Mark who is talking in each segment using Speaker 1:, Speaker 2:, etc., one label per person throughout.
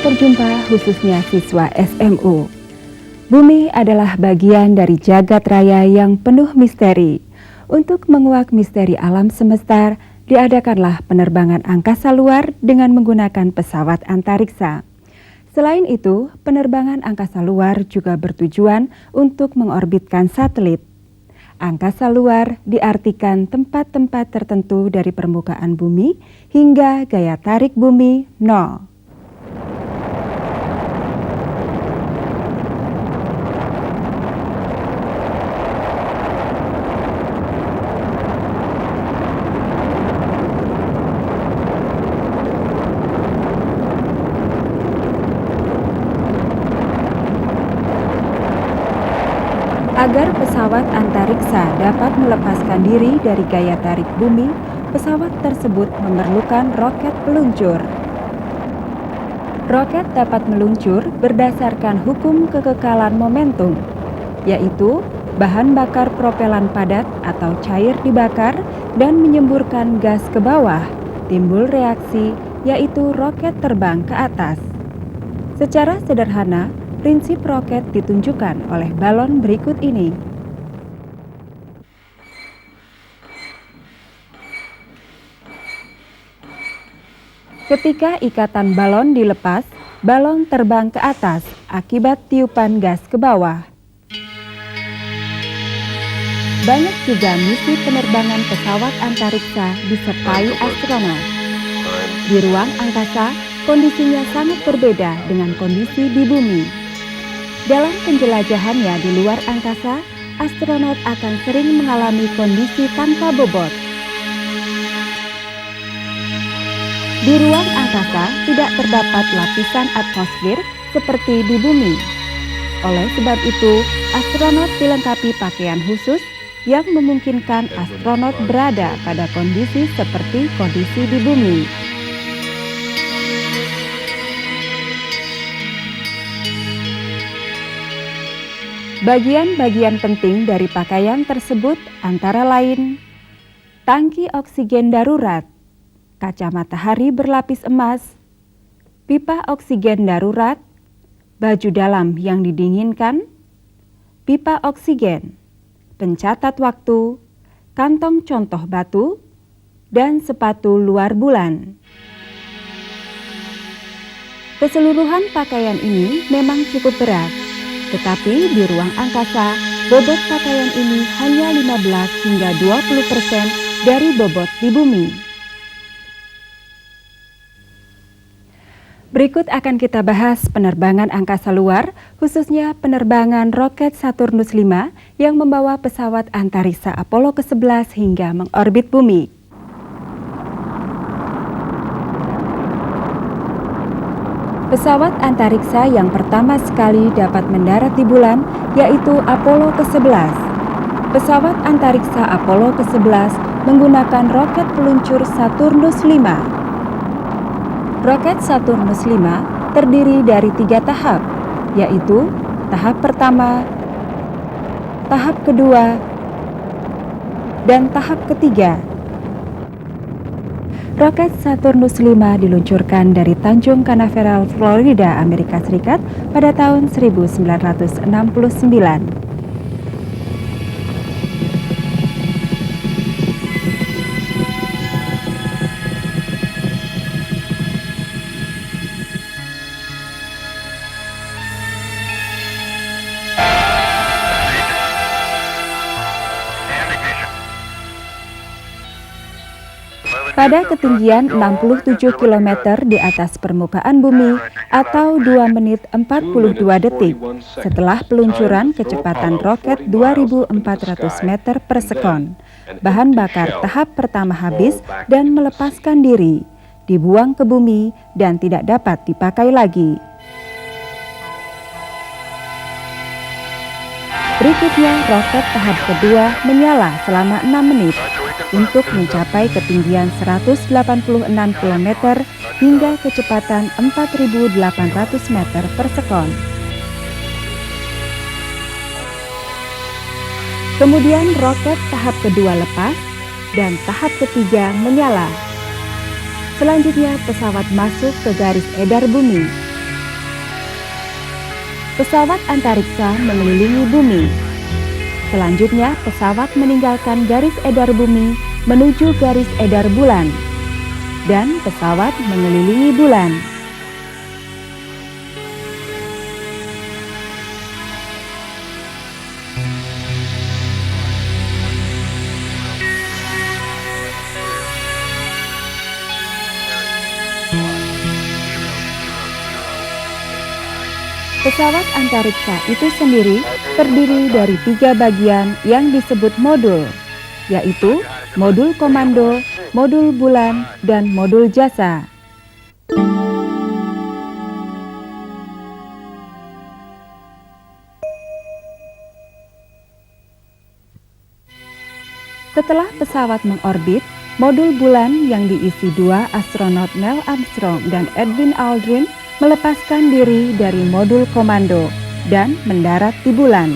Speaker 1: Selamat berjumpa khususnya siswa SMU. Bumi adalah bagian dari jagat raya yang penuh misteri. Untuk menguak misteri alam semesta, diadakanlah penerbangan angkasa luar dengan menggunakan pesawat antariksa. Selain itu, penerbangan angkasa luar juga bertujuan untuk mengorbitkan satelit. Angkasa luar diartikan tempat-tempat tertentu dari permukaan bumi hingga gaya tarik bumi 0. Agar pesawat antariksa dapat melepaskan diri dari gaya tarik bumi, pesawat tersebut memerlukan roket peluncur. Roket dapat meluncur berdasarkan hukum kekekalan momentum, yaitu bahan bakar propelan padat atau cair dibakar dan menyemburkan gas ke bawah, timbul reaksi, yaitu roket terbang ke atas. Secara sederhana, prinsip roket ditunjukkan oleh balon berikut ini. Ketika ikatan balon dilepas, balon terbang ke atas akibat tiupan gas ke bawah. Banyak juga misi penerbangan pesawat antariksa disertai astronot. Di ruang angkasa, kondisinya sangat berbeda dengan kondisi di bumi. Dalam penjelajahannya di luar angkasa, astronot akan sering mengalami kondisi tanpa bobot. Di ruang angkasa tidak terdapat lapisan atmosfer seperti di bumi. Oleh sebab itu, astronot dilengkapi pakaian khusus yang memungkinkan astronot berada pada kondisi seperti kondisi di bumi. Bagian-bagian penting dari pakaian tersebut antara lain tangki oksigen darurat, kaca matahari berlapis emas, pipa oksigen darurat, baju dalam yang didinginkan, pipa oksigen, pencatat waktu, kantong contoh batu, dan sepatu luar bulan. Keseluruhan pakaian ini memang cukup berat. Tetapi di ruang angkasa, bobot pakaian ini hanya 15 hingga 20% dari bobot di bumi. Berikut akan kita bahas penerbangan angkasa luar, khususnya penerbangan roket Saturnus 5 yang membawa pesawat antariksa Apollo ke-11 hingga mengorbit bumi. Pesawat antariksa yang pertama sekali dapat mendarat di bulan yaitu Apollo ke-11. Pesawat antariksa Apollo ke-11 menggunakan roket peluncur Saturnus 5. Roket Saturnus 5 terdiri dari 3 tahap, yaitu tahap pertama, tahap kedua, dan tahap ketiga. Roket Saturnus 5 diluncurkan dari Tanjung Canaveral, Florida, Amerika Serikat pada tahun 1969. Pada ketinggian 67 km di atas permukaan bumi atau 2 menit 42 detik setelah peluncuran kecepatan roket 2.400 meter per sekon, bahan bakar tahap pertama habis dan melepaskan diri, dibuang ke bumi dan tidak dapat dipakai lagi. Berikutnya, roket tahap kedua menyala selama 6 menit untuk mencapai ketinggian 186 km hingga kecepatan 4.800 meter per sekon. Kemudian roket tahap kedua lepas dan tahap ketiga menyala. Selanjutnya pesawat masuk ke garis edar bumi. Pesawat antariksa mengelilingi bumi. Selanjutnya, pesawat meninggalkan garis edar bumi menuju garis edar bulan. Dan pesawat mengelilingi bulan. Pesawat antariksa itu sendiri terdiri dari 3 bagian yang disebut modul, yaitu modul komando, modul bulan, dan modul jasa. Setelah pesawat mengorbit, modul bulan yang diisi 2 astronot Neil Armstrong dan Edwin Aldrin melepaskan diri dari modul komando dan mendarat di bulan.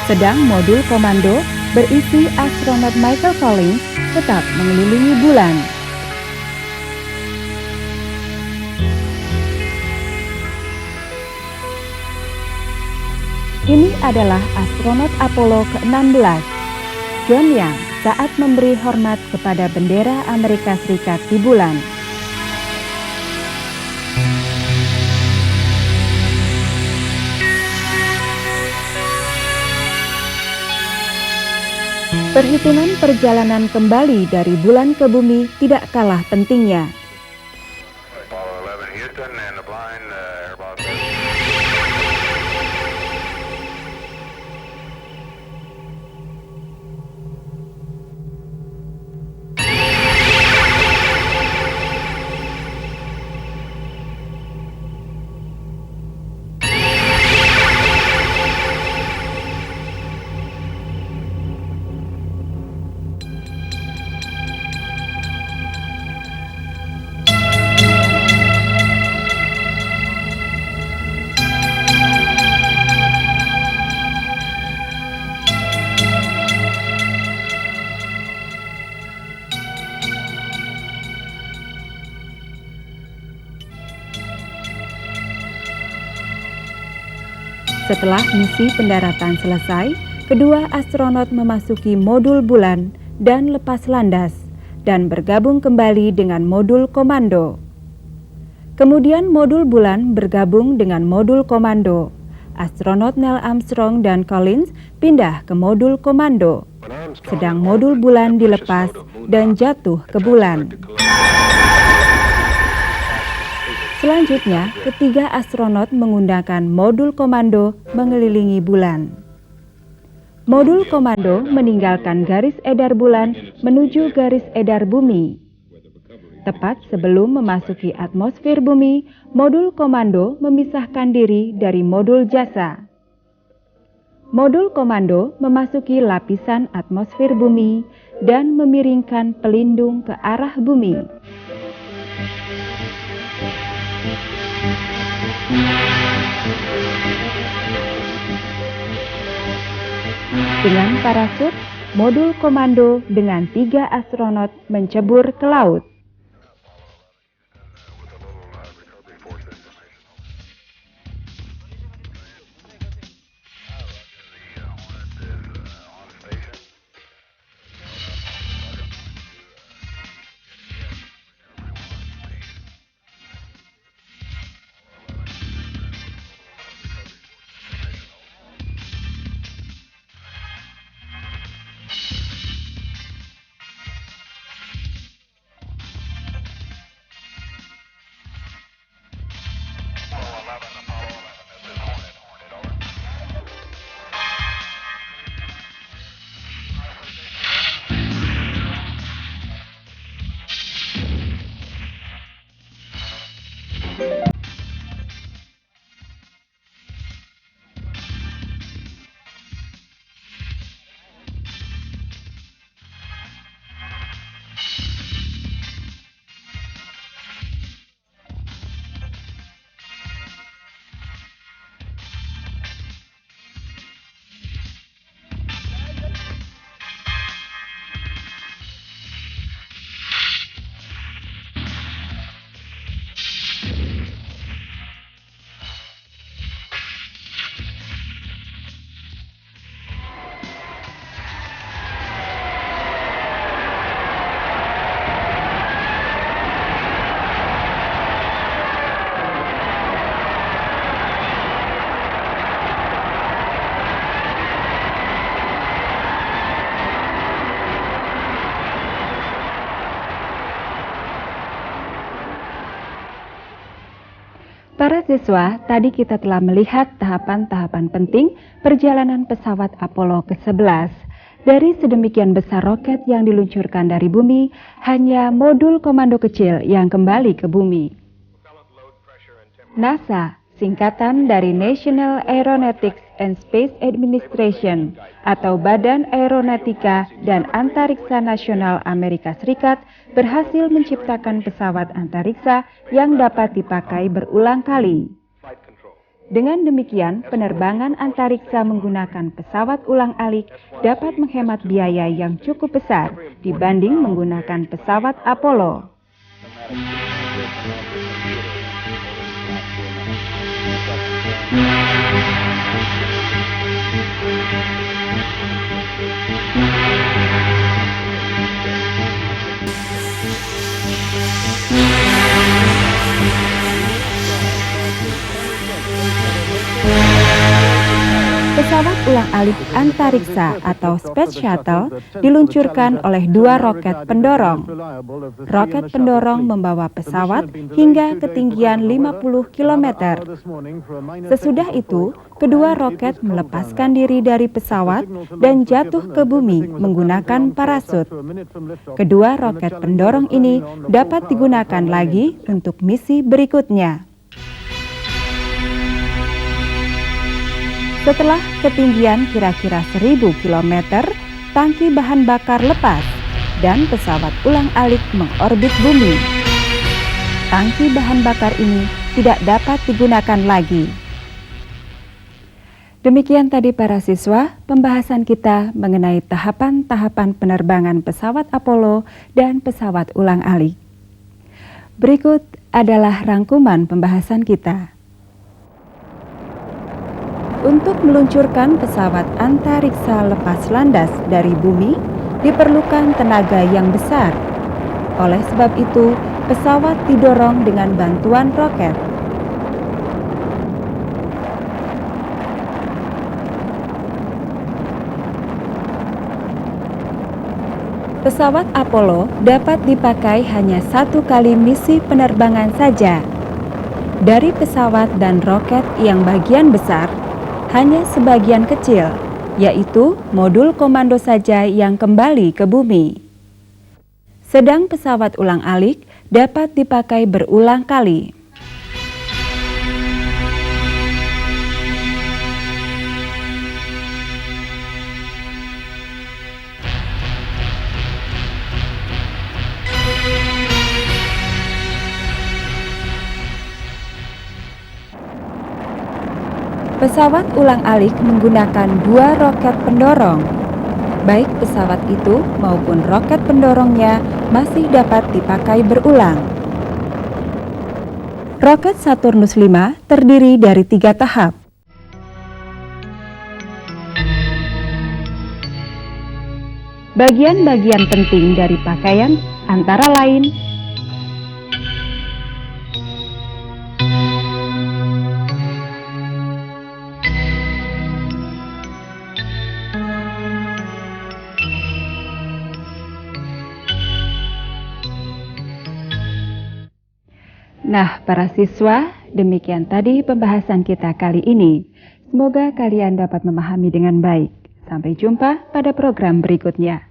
Speaker 1: Sedang modul komando berisi astronot Michael Collins tetap mengelilingi bulan. Ini adalah astronot Apollo ke-16, John Young, saat memberi hormat kepada bendera Amerika Serikat di bulan. Perhitungan perjalanan kembali dari bulan ke bumi tidak kalah pentingnya. Setelah misi pendaratan selesai, kedua astronot memasuki modul bulan dan lepas landas dan bergabung kembali dengan modul komando. Kemudian modul bulan bergabung dengan modul komando. Astronot Neil Armstrong dan Collins pindah ke modul komando, sedang modul bulan dilepas dan jatuh ke bulan. Selanjutnya, ketiga astronot menggunakan modul komando mengelilingi bulan. Modul komando meninggalkan garis edar bulan menuju garis edar bumi. Tepat sebelum memasuki atmosfer bumi, modul komando memisahkan diri dari modul jasa. Modul komando memasuki lapisan atmosfer bumi dan memiringkan pelindung ke arah bumi. Dengan parasut, modul komando dengan 3 astronot mencebur ke laut. Para siswa, tadi kita telah melihat tahapan-tahapan penting perjalanan pesawat Apollo ke-11. Dari sedemikian besar roket yang diluncurkan dari bumi, hanya modul komando kecil yang kembali ke bumi. NASA, singkatan dari National Aeronautics and Space Administration atau Badan Aeronautika dan Antariksa Nasional Amerika Serikat, berhasil menciptakan pesawat antariksa yang dapat dipakai berulang kali. Dengan demikian, penerbangan antariksa menggunakan pesawat ulang-alik dapat menghemat biaya yang cukup besar dibanding menggunakan pesawat Apollo. Pesawat ulang-alik antariksa atau Space Shuttle diluncurkan oleh dua roket pendorong. Roket pendorong membawa pesawat hingga ketinggian 50 km. Sesudah itu, kedua roket melepaskan diri dari pesawat dan jatuh ke bumi menggunakan parasut. Kedua roket pendorong ini dapat digunakan lagi untuk misi berikutnya. Setelah ketinggian kira-kira 1000 km, tangki bahan bakar lepas dan pesawat ulang-alik mengorbit bumi. Tangki bahan bakar ini tidak dapat digunakan lagi. Demikian tadi para siswa, pembahasan kita mengenai tahapan-tahapan penerbangan pesawat Apollo dan pesawat ulang-alik. Berikut adalah rangkuman pembahasan kita. Untuk meluncurkan pesawat antariksa lepas landas dari bumi, diperlukan tenaga yang besar. Oleh sebab itu, pesawat didorong dengan bantuan roket. Pesawat Apollo dapat dipakai hanya satu kali misi penerbangan saja. Dari pesawat dan roket yang bagian besar, hanya sebagian kecil, yaitu modul komando saja yang kembali ke bumi. Sedang pesawat ulang-alik dapat dipakai berulang kali. Pesawat ulang-alik menggunakan dua roket pendorong. Baik pesawat itu maupun roket pendorongnya masih dapat dipakai berulang. Roket Saturnus V terdiri dari 3 tahap. Bagian-bagian penting dari pakaian antara lain Nah, para siswa, demikian tadi pembahasan kita kali ini. Semoga kalian dapat memahami dengan baik. Sampai jumpa pada program berikutnya.